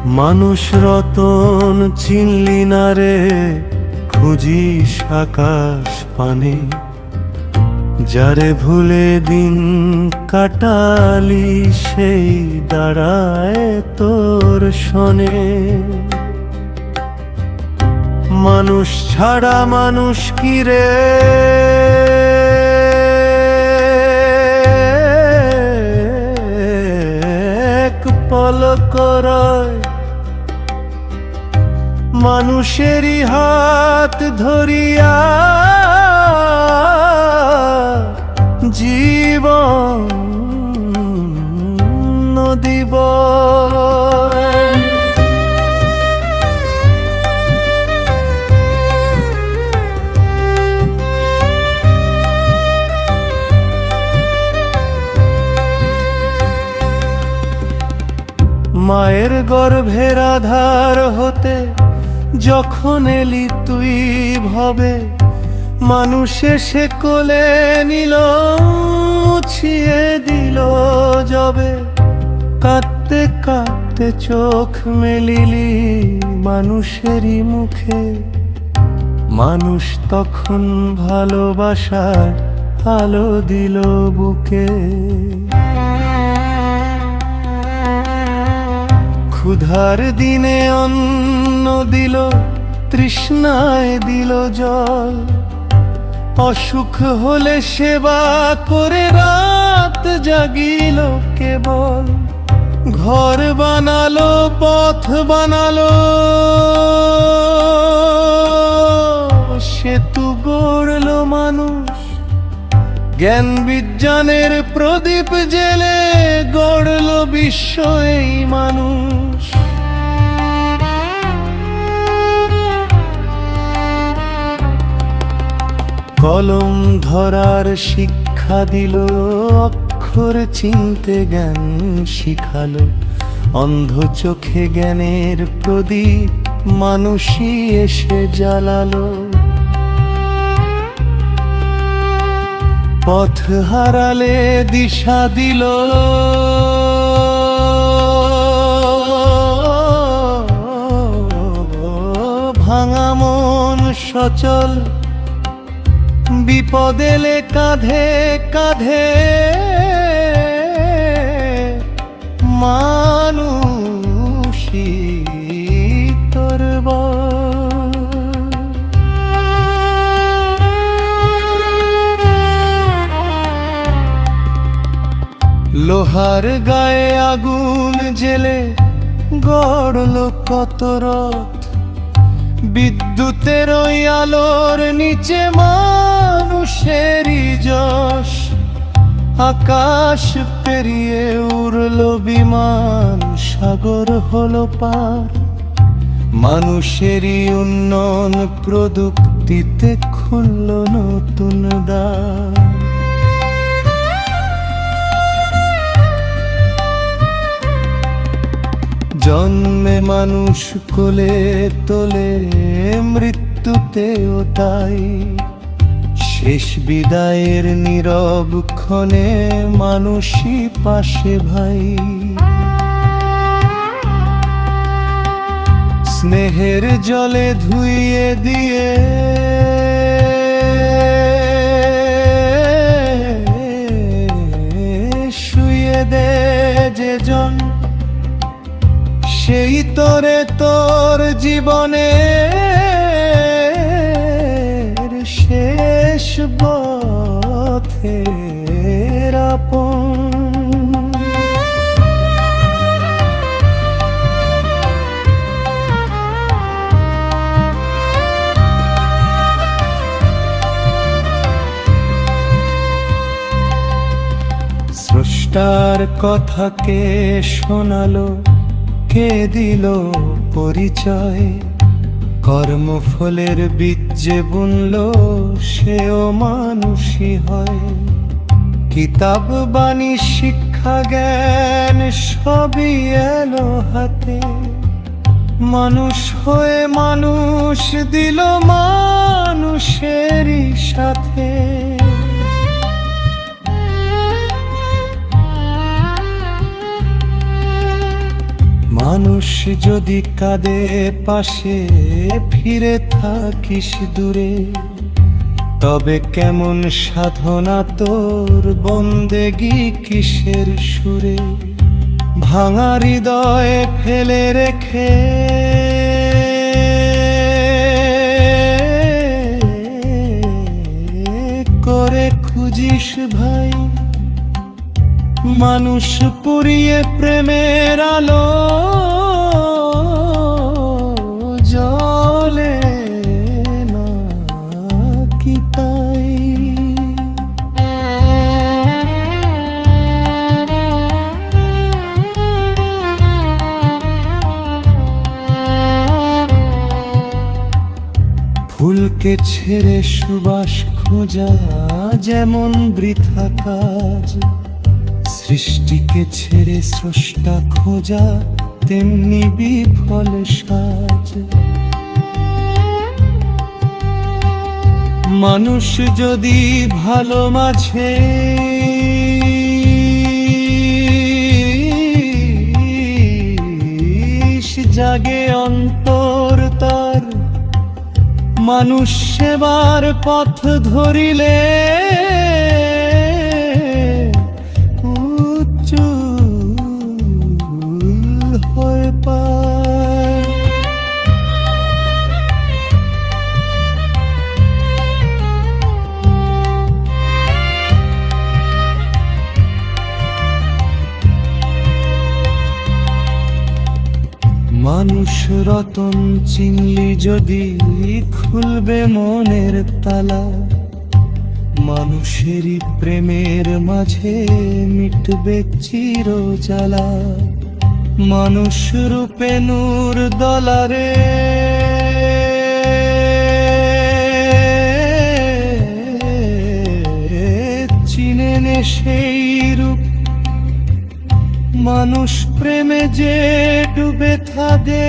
মানুষ রতন চিনলি না রে, খুঁজিস আকাশ পানে, যারে ভুলে দিন কাটালি সেই দাঁড়ায় তোর শনে। মানুষ ছাড়া মানুষ কি রে, এক পলক রয় মানুষেরই হাত ধরিয়া জীবন নদী বয়। মায়ের গর্ভের আধার হতে যখন এলি তুই ভবে, মানুষ এসে কোলে নিল মুছিয়ে দিল যবে। কাঁদতে কাঁদতে চোখ মেলিলি মানুষেরই মুখে, মানুষ তখন ভালোবাসার আলো দিল বুকে। ক্ষুধার দিনে অন্ন দিল, তৃষ্ণায় দিল জল, অসুখ হলে সেবা করে রাত জাগিল কেবল। ঘর বানালো পথ বানালো, সেতু গড়ল মানুষ, জ্ঞান বিজ্ঞানের প্রদীপ জেলে গড়ল বিশ্ব এই মানুষ। কলম ধরার শিক্ষা দিল, অক্ষর চিনতে জ্ঞান শিখালো, অন্ধ চোখে জ্ঞানের প্রদীপ মানুষই এসে জ্বালালো। পথ হারালে দিশা দিল, ভাঙা মন সচল, বিপদ এলে কাঁধে কাঁধে মানুষই তোর বল। লোহার গায়ে আগুন জেলে গড়ল কত রথ, বিদ্যুতের ওই আলোর নিচে মানুষেরই যশ। আকাশ পেরিয়ে উড়ল বিমান, সাগর হলো পার, মানুষেরই উন্নয়ন প্রযুক্তিতে খুলল নতুন দ্বার। জন্মে মানুষ কোলে তোলে, মৃত্যুতেও তাই, শেষ বিদায়ের নীরব ক্ষণে মানুষই পাশে ভাই। স্নেহের জলে ধুইয়ে দিয়ে শুয়ে দে যে জন, সেই তোরে তোর জীবনের শেষ পথের আপন। স্রষ্টার কথা কে শোনালো, কে দিল পরিচয়, কর্মফলের বীজ যে বুনল সেও মানুষই হয়। কিতাব বাণী শিক্ষা জ্ঞান সবই এলো হাতে, মানুষ হয়ে মানুষ দিল মানুষেরই সাথে। মানুষ যদি কাঁদে পাশে ফিরে থাকিস দূরে, তবে কেমন সাধনা তোর বন্দেগি কিসের সুরে। ভাঙা হৃদয়ে ফেলে রেখে করে খুঁজিস ভাই, মানুষ পুড়িয়ে প্রেমের আলো জ্বলে না কি তাই। ফুলকে ছেড়ে সুবাস খোঁজা যেমন বৃথা কাজ, সৃষ্টিকে ছেড়ে স্রষ্টা খোঁজা তেমনি বিফল সাজ। মানুষ যদি ভালো মাঝে জাগে অন্তর তার, মানুষ সেবার পথ ধরিলে উজ্জ্বল হয়ে পায়। মানুষ রতন চিনলি যদি খুলবে মনের তালা, মানুষেরই প্রেমের মাঝে মিটবে চির জ্বালা। মানুষ রূপে নূর দলারে চিনে নে সেই রূপ, মানুষ প্রেমে যে ডুবে থাকে